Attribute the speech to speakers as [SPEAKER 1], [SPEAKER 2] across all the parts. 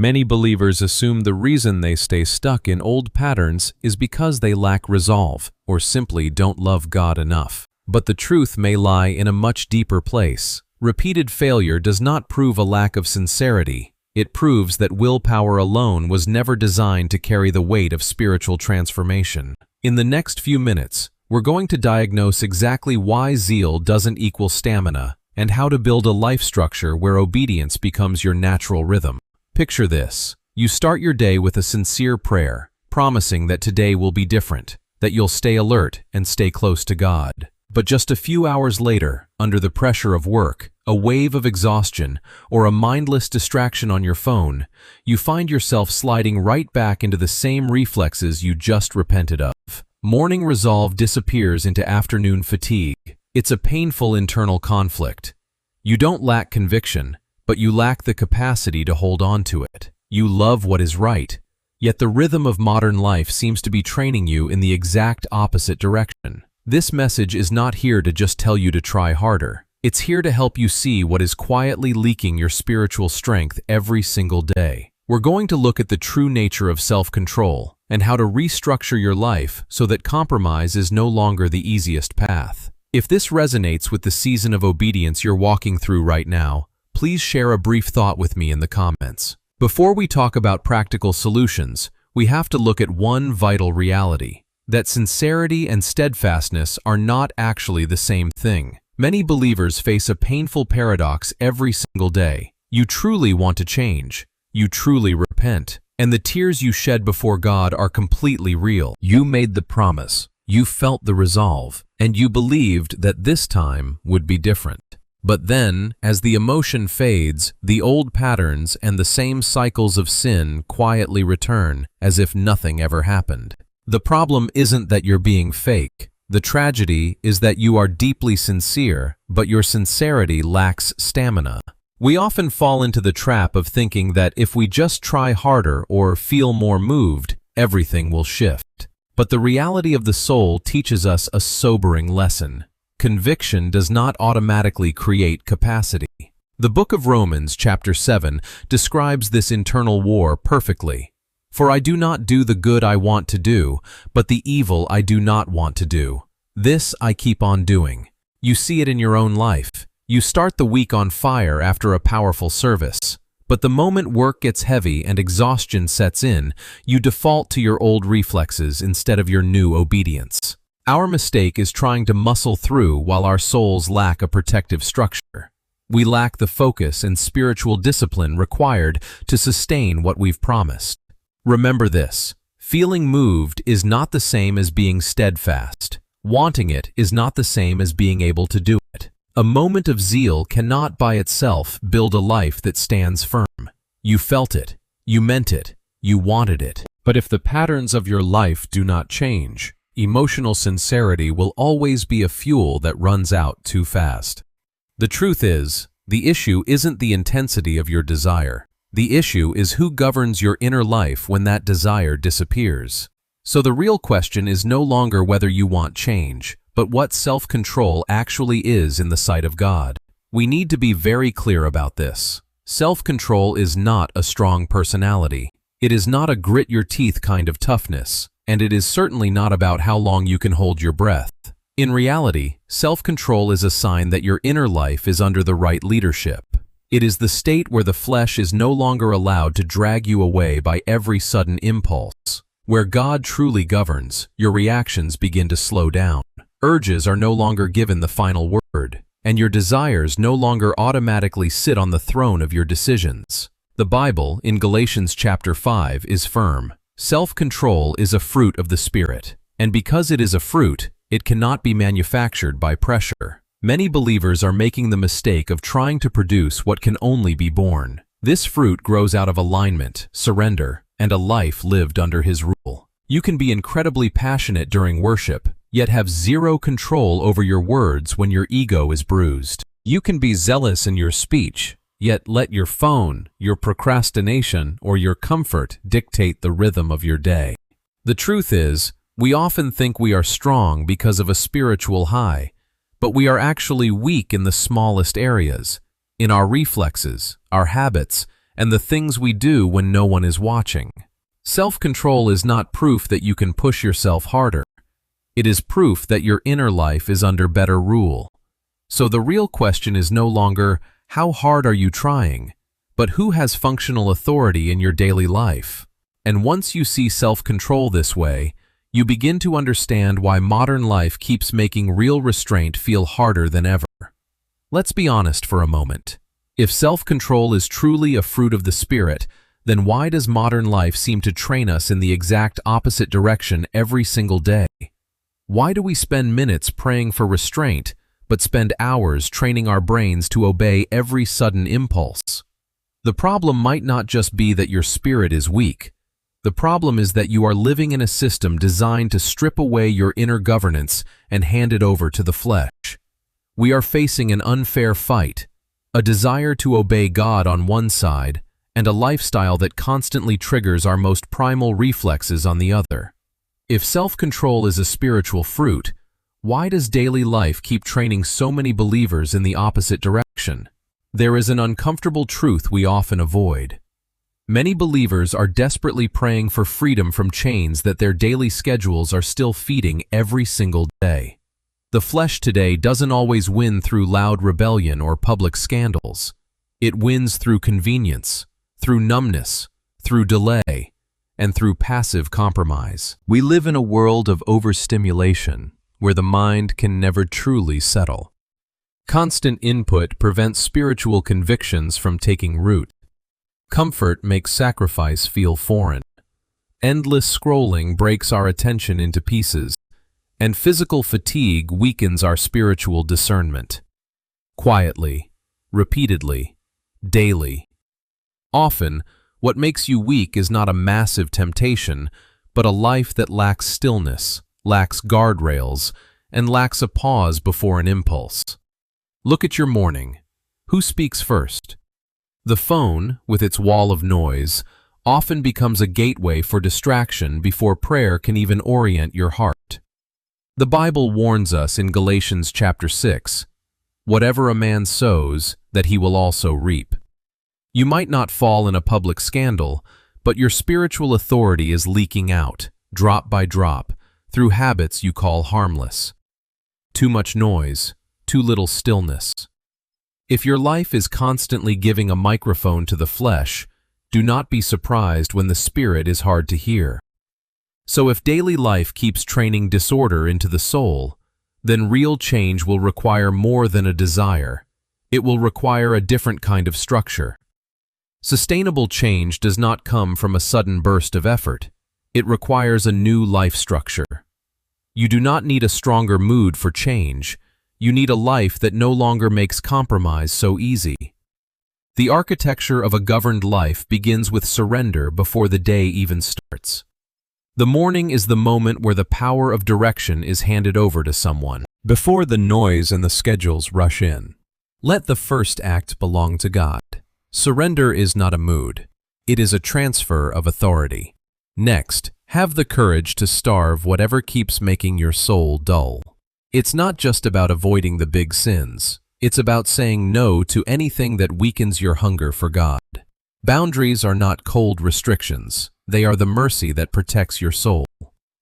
[SPEAKER 1] Many believers assume the reason they stay stuck in old patterns is because they lack resolve or simply don't love God enough. But the truth may lie in a much deeper place. Repeated failure does not prove a lack of sincerity. It proves that willpower alone was never designed to carry the weight of spiritual transformation. In the next few minutes, we're going to diagnose exactly why zeal doesn't equal stamina and how to build a life structure where obedience becomes your natural rhythm. Picture this. You start your day with a sincere prayer, promising that today will be different, that you'll stay alert and stay close to God. But just a few hours later, under the pressure of work, a wave of exhaustion, or a mindless distraction on your phone, you find yourself sliding right back into the same reflexes you just repented of. Morning resolve disappears into afternoon fatigue. It's a painful internal conflict. You don't lack conviction, but you lack the capacity to hold on to it. You love what is right, yet the rhythm of modern life seems to be training you in the exact opposite direction. This message is not here to just tell you to try harder. It's here to help you see what is quietly leaking your spiritual strength every single day. We're going to look at the true nature of self-control and how to restructure your life so that compromise is no longer the easiest path. If this resonates with the season of obedience you're walking through right now, please share a brief thought with me in the comments. Before we talk about practical solutions, we have to look at one vital reality: that sincerity and steadfastness are not actually the same thing. Many believers face a painful paradox every single day. You truly want to change. You truly repent. And the tears you shed before God are completely real. You made the promise. You felt the resolve. And you believed that this time would be different. But then, as the emotion fades, the old patterns and the same cycles of sin quietly return as if nothing ever happened. The problem isn't that you're being fake. The tragedy is that you are deeply sincere, but your sincerity lacks stamina. We often fall into the trap of thinking that if we just try harder or feel more moved, everything will shift. But the reality of the soul teaches us a sobering lesson. Conviction does not automatically create capacity. The book of Romans, chapter 7, describes this internal war perfectly. For I do not do the good I want to do, but the evil I do not want to do. This I keep on doing. You see it in your own life. You start the week on fire after a powerful service. But the moment work gets heavy and exhaustion sets in, you default to your old reflexes instead of your new obedience. Our mistake is trying to muscle through while our souls lack a protective structure. We lack the focus and spiritual discipline required to sustain what we've promised. Remember this: feeling moved is not the same as being steadfast. Wanting it is not the same as being able to do it. A moment of zeal cannot by itself build a life that stands firm. You felt it, you meant it, you wanted it. But if the patterns of your life do not change, emotional sincerity will always be a fuel that runs out too fast. The truth is, the issue isn't the intensity of your desire. The issue is who governs your inner life when that desire disappears. So the real question is no longer whether you want change, but what self-control actually is in the sight of God. We need to be very clear about this. Self-control is not a strong personality. It is not a grit-your-teeth kind of toughness, and it is certainly not about how long you can hold your breath. In reality, self-control is a sign that your inner life is under the right leadership. It is the state where the flesh is no longer allowed to drag you away by every sudden impulse. Where God truly governs, your reactions begin to slow down. Urges are no longer given the final word, and your desires no longer automatically sit on the throne of your decisions. The Bible, in Galatians chapter 5, is firm. Self-control is a fruit of the Spirit, and because it is a fruit, it cannot be manufactured by pressure. Many believers are making the mistake of trying to produce what can only be born. This fruit grows out of alignment, surrender, and a life lived under His rule. You can be incredibly passionate during worship, yet have zero control over your words when your ego is bruised. You can be zealous in your speech, yet let your phone, your procrastination, or your comfort dictate the rhythm of your day. The truth is, we often think we are strong because of a spiritual high, but we are actually weak in the smallest areas, in our reflexes, our habits, and the things we do when no one is watching. Self-control is not proof that you can push yourself harder. It is proof that your inner life is under better rule. So the real question is no longer, how hard are you trying, but who has functional authority in your daily life? And once you see self-control this way, you begin to understand why modern life keeps making real restraint feel harder than ever. Let's be honest for a moment. If self-control is truly a fruit of the Spirit, then why does modern life seem to train us in the exact opposite direction every single day? Why do we spend minutes praying for restraint, but spend hours training our brains to obey every sudden impulse? The problem might not just be that your spirit is weak. The problem is that you are living in a system designed to strip away your inner governance and hand it over to the flesh. We are facing an unfair fight, a desire to obey God on one side, and a lifestyle that constantly triggers our most primal reflexes on the other. If self-control is a spiritual fruit, why does daily life keep training so many believers in the opposite direction? There is an uncomfortable truth we often avoid. Many believers are desperately praying for freedom from chains that their daily schedules are still feeding every single day. The flesh today doesn't always win through loud rebellion or public scandals. It wins through convenience, through numbness, through delay, and through passive compromise. We live in a world of overstimulation where the mind can never truly settle. Constant input prevents spiritual convictions from taking root. Comfort makes sacrifice feel foreign. Endless scrolling breaks our attention into pieces, and physical fatigue weakens our spiritual discernment. Quietly, repeatedly, daily. Often, what makes you weak is not a massive temptation, but a life that lacks stillness, lacks guardrails, and lacks a pause before an impulse. Look at your morning. Who speaks first? The phone, with its wall of noise, often becomes a gateway for distraction before prayer can even orient your heart. The Bible warns us in Galatians chapter 6, "Whatever a man sows, that he will also reap." You might not fall in a public scandal, but your spiritual authority is leaking out, drop by drop, through habits you call harmless. Too much noise, too little stillness. If your life is constantly giving a microphone to the flesh, do not be surprised when the spirit is hard to hear. So if daily life keeps training disorder into the soul, then real change will require more than a desire. It will require a different kind of structure. Sustainable change does not come from a sudden burst of effort. It requires a new life structure. You do not need a stronger mood for change. You need a life that no longer makes compromise so easy. The architecture of a governed life begins with surrender before the day even starts. The morning is the moment where the power of direction is handed over to someone, before the noise and the schedules rush in. Let the first act belong to God. Surrender is not a mood. It is a transfer of authority. Next, have the courage to starve whatever keeps making your soul dull. It's not just about avoiding the big sins. It's about saying no to anything that weakens your hunger for God. Boundaries are not cold restrictions. They are the mercy that protects your soul.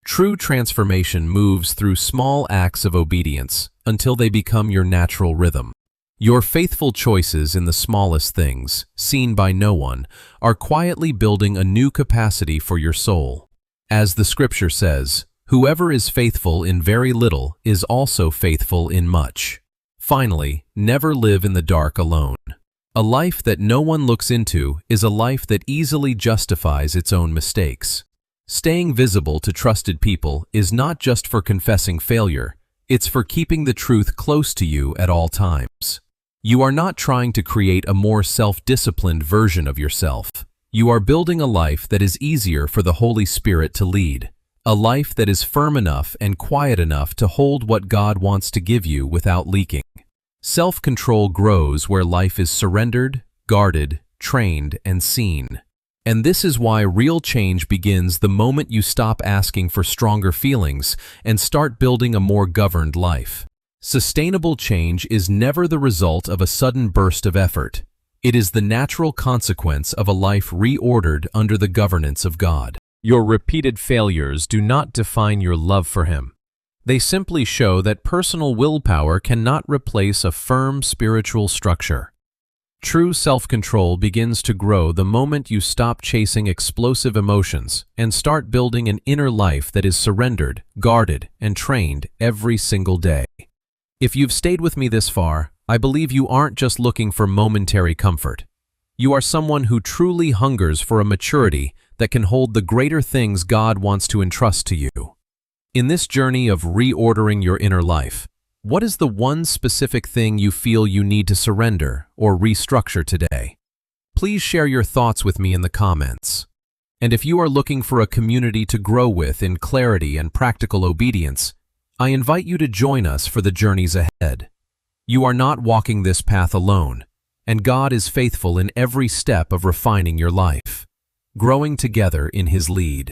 [SPEAKER 1] True transformation moves through small acts of obedience until they become your natural rhythm. Your faithful choices in the smallest things, seen by no one, are quietly building a new capacity for your soul. As the scripture says, "Whoever is faithful in very little is also faithful in much." Finally, never live in the dark alone. A life that no one looks into is a life that easily justifies its own mistakes. Staying visible to trusted people is not just for confessing failure, it's for keeping the truth close to you at all times. You are not trying to create a more self-disciplined version of yourself. You are building a life that is easier for the Holy Spirit to lead. A life that is firm enough and quiet enough to hold what God wants to give you without leaking. Self-control grows where life is surrendered, guarded, trained, and seen. And this is why real change begins the moment you stop asking for stronger feelings and start building a more governed life. Sustainable change is never the result of a sudden burst of effort. It is the natural consequence of a life reordered under the governance of God. Your repeated failures do not define your love for Him. They simply show that personal willpower cannot replace a firm spiritual structure. True self-control begins to grow the moment you stop chasing explosive emotions and start building an inner life that is surrendered, guarded, and trained every single day. If you've stayed with me this far, I believe you aren't just looking for momentary comfort. You are someone who truly hungers for a maturity that can hold the greater things God wants to entrust to you. In this journey of reordering your inner life, what is the one specific thing you feel you need to surrender or restructure today? Please share your thoughts with me in the comments. And if you are looking for a community to grow with in clarity and practical obedience, I invite you to join us for the journeys ahead. You are not walking this path alone, and God is faithful in every step of refining your life, growing together in His lead.